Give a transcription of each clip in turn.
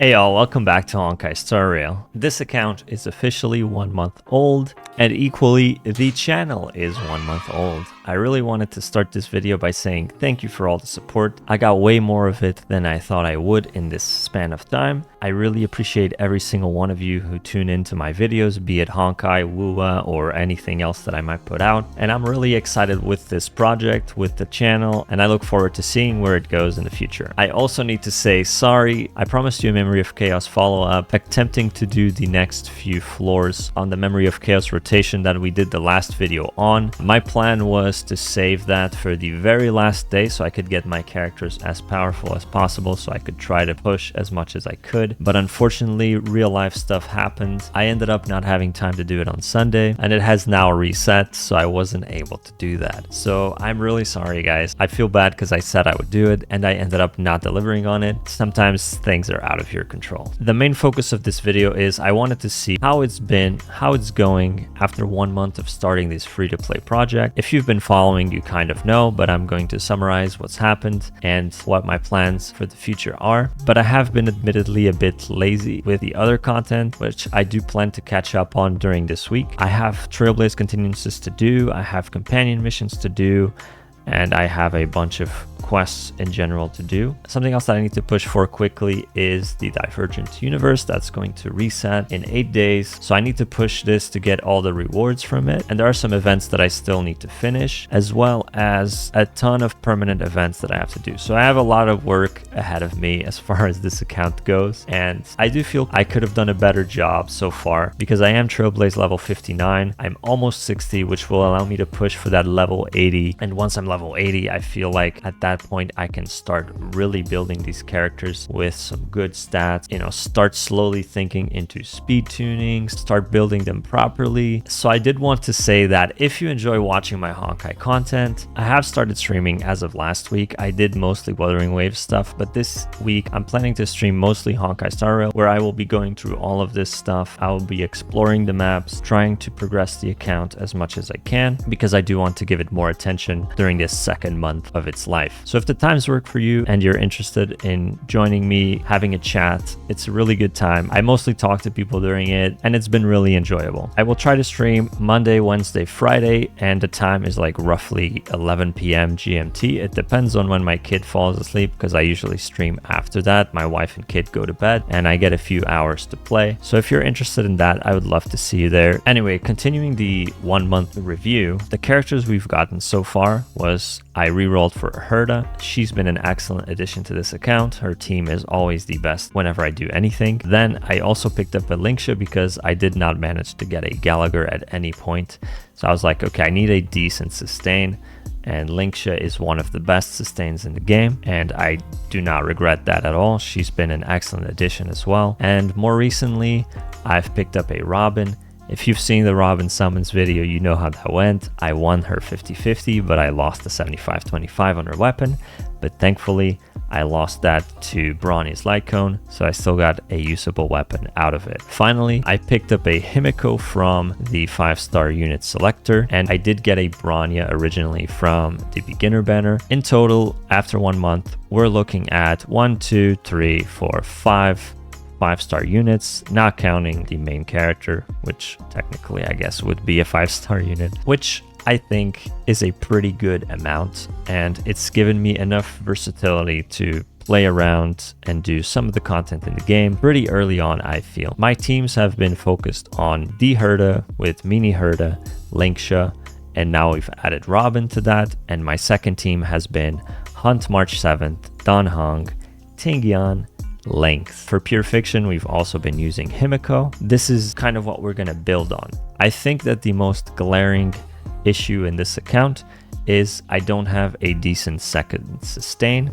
Hey y'all, welcome back to Honkai Star Rail. This account is officially 1 month old, and equally, the channel is 1 month old. I really wanted to start this video by saying thank you for all the support. I got way more of it than I thought I would in this span of time. I really appreciate every single one of you who tune into my videos, be it Honkai, Wuwa, or anything else that I might put out. And I'm really excited with this project, with the channel, and I look forward to seeing where it goes in the future. I also need to say sorry. I promised you a Memory of Chaos follow-up, attempting to do the next few floors on the Memory of Chaos rotation that we did the last video on. My plan was to save that for the very last day so I could get my characters as powerful as possible, so I could try to push as much as I could. But unfortunately, real life stuff happened. I ended up not having time to do it on Sunday, and it has now reset, so I wasn't able to do that. So I'm really sorry, guys. I feel bad because I said I would do it, and I ended up not delivering on it. Sometimes things are out of your control. The main focus of this video is I wanted to see how it's been, how it's going after 1 month of starting this free-to-play project. If you've been following, you kind of know, but I'm going to summarize what's happened and what my plans for the future are. But I have been admittedly a bit lazy with the other content, which I do plan to catch up on during this week. I have Trailblaze continuances to do, I have companion missions to do, and I have a bunch of quests in general to do. Something else that I need to push for quickly is the Divergent universe that's going to reset in 8 days. So I need to push this to get all the rewards from it. And there are some events that I still need to finish, as well as a ton of permanent events that I have to do. So I have a lot of work ahead of me as far as this account goes. And I do feel I could have done a better job so far because I am Trailblaze level 59. I'm almost 60, which will allow me to push for that level 80. And once I'm level 80, I feel like at that point I can start really building these characters with some good stats, start slowly thinking into speed tuning, start building them properly. So I did want to say that if you enjoy watching my Honkai content, I have started streaming as of last week. I did mostly Wuthering Waves stuff, but this week I'm planning to stream mostly Honkai Star Rail, where I will be going through all of this stuff. I will be exploring the maps, trying to progress the account as much as I can, because I do want to give it more attention during this second month of its life. So if the times work for you and you're interested in joining me, having a chat, it's a really good time. I mostly talk to people during it, and it's been really enjoyable. I will try to stream Monday, Wednesday, Friday, and the time is like roughly 11 p.m. GMT. It depends on when my kid falls asleep, because I usually stream after that. My wife and kid go to bed, and I get a few hours to play. So if you're interested in that, I would love to see you there. Anyway, continuing the 1 month review, the characters we've gotten so far was I rerolled for Herda. She's been an excellent addition to this account. Her team is always the best whenever I do anything. Then I also picked up a Linksha because I did not manage to get a Gallagher at any point. So I was like, okay, I need a decent sustain, and Linksha is one of the best sustains in the game, and I do not regret that at all. She's been an excellent addition as well. And more recently, I've picked up a Robin. If you've seen the Robin Summons video, you know how that went. I won her 50-50, but I lost the 75-25 on her weapon. But thankfully, I lost that to Brawny's Light Cone, so I still got a usable weapon out of it. Finally, I picked up a Himiko from the 5-star unit selector, and I did get a Bronya originally from the beginner banner. In total, after 1 month, we're looking at 1, 2, 3, 4, 5 5-star units, not counting the main character, which technically I guess would be a 5-star unit, which I think is a pretty good amount, and it's given me enough versatility to play around and do some of the content in the game pretty early on, I feel. My teams have been focused on the Herda with Mini Herda, Linksha, and now we've added Robin to that, and my second team has been Hunt March 7th, Dan Hong, Tingyan, Length. For Pure Fiction, we've also been using Himiko. This is kind of what we're going to build on. I think that the most glaring issue in this account is I don't have a decent second sustain.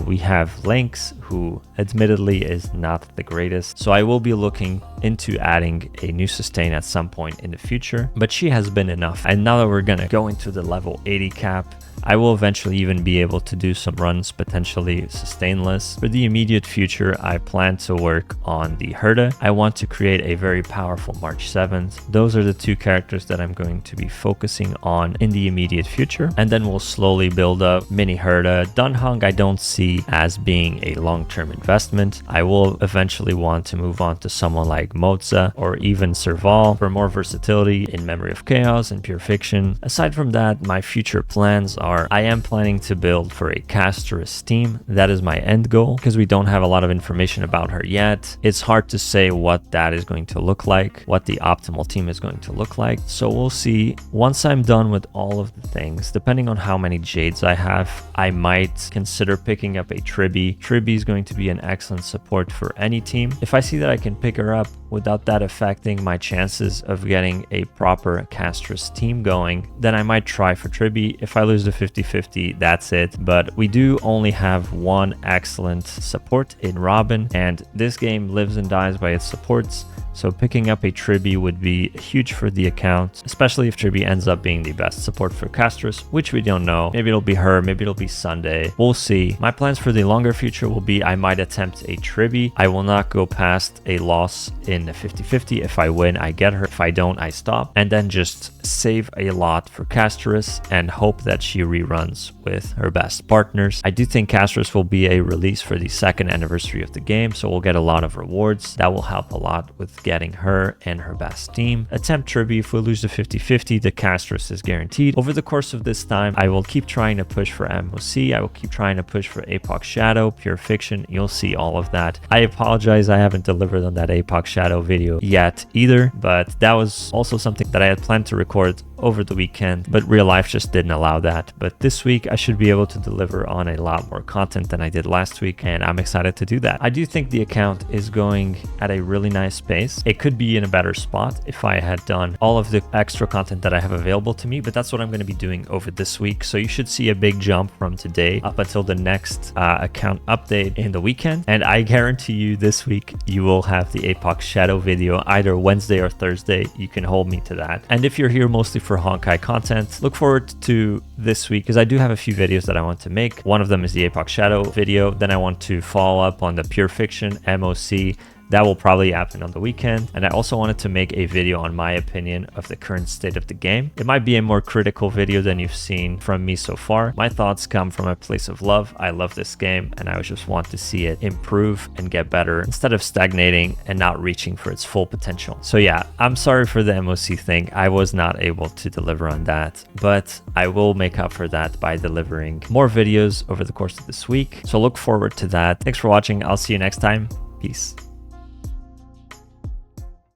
We have Lynx, who admittedly is not the greatest, so I will be looking into adding a new sustain at some point in the future, but she has been enough. And now that we're gonna go into the level 80 cap, I will eventually even be able to do some runs potentially sustainless. For the immediate future, I plan to work on the Herda. I want to create a very powerful March 7th. Those are the two characters that I'm going to be focusing on in the immediate future. And then we'll slowly build up Mini Herda. Dunhong I don't see as being a long long-term investment. I will eventually want to move on to someone like Moza or even Serval for more versatility in Memory of Chaos and Pure Fiction. Aside from that, my future plans are I am planning to build for a casteress team. That is my end goal because we don't have a lot of information about her yet. It's hard to say what that is going to look like, what the optimal team is going to look like. So we'll see. Once I'm done with all of the things, depending on how many Jades I have, I might consider picking up a Tribby. Tribby is going to be an excellent support for any team. If I see that I can pick her up without that affecting my chances of getting a proper casteress team going, then I might try for Tribby. If I lose the 50-50, that's it. But we do only have one excellent support in Robin, and this game lives and dies by its supports. So picking up a Tribby would be huge for the account, especially if Tribby ends up being the best support for casteress, which we don't know. Maybe it'll be her, maybe it'll be Sunday. We'll see. My plans for the longer future will be I might attempt a Tribby. I will not go past a loss in the 50-50. If I win, I get her. If I don't, I stop. And then just save a lot for casteress and hope that she reruns with her best partners. I do think casteress will be a release for the 2nd anniversary of the game, so we'll get a lot of rewards. That will help a lot with getting her and her best team. Attempt Tribby. If we lose the 50-50, the casteress is guaranteed. Over the course of this time, I will keep trying to push for MOC. I will keep trying to push for Apoc Shadow, Pure Fiction. You'll see all of that. I apologize I haven't delivered on that Apoc Shadow video yet either, but that was also something that I had planned to record over the weekend, but real life just didn't allow that. But this week I should be able to deliver on a lot more content than I did last week, and I'm excited to do that. I do think the account is going at a really nice pace. It could be in a better spot if I had done all of the extra content that I have available to me, but that's what I'm going to be doing over this week. So you should see a big jump from today up until the next account update in the weekend. And I guarantee you this week you will have the Apoc Shadow video either Wednesday or Thursday. You can hold me to that. And if you're here mostly for Honkai content, look forward to this week because I do have a few videos that I want to make. One of them is the Apoc Shadow video. Then I want to follow up on the Pure Fiction MOC. That will probably happen on the weekend. And I also wanted to make a video on my opinion of the current state of the game. It might be a more critical video than you've seen from me so far. My thoughts come from a place of love. I love this game and I just want to see it improve and get better instead of stagnating and not reaching for its full potential. So yeah, I'm sorry for the MOC thing. I was not able to deliver on that, but I will make up for that by delivering more videos over the course of this week. So look forward to that. Thanks for watching. I'll see you next time. Peace.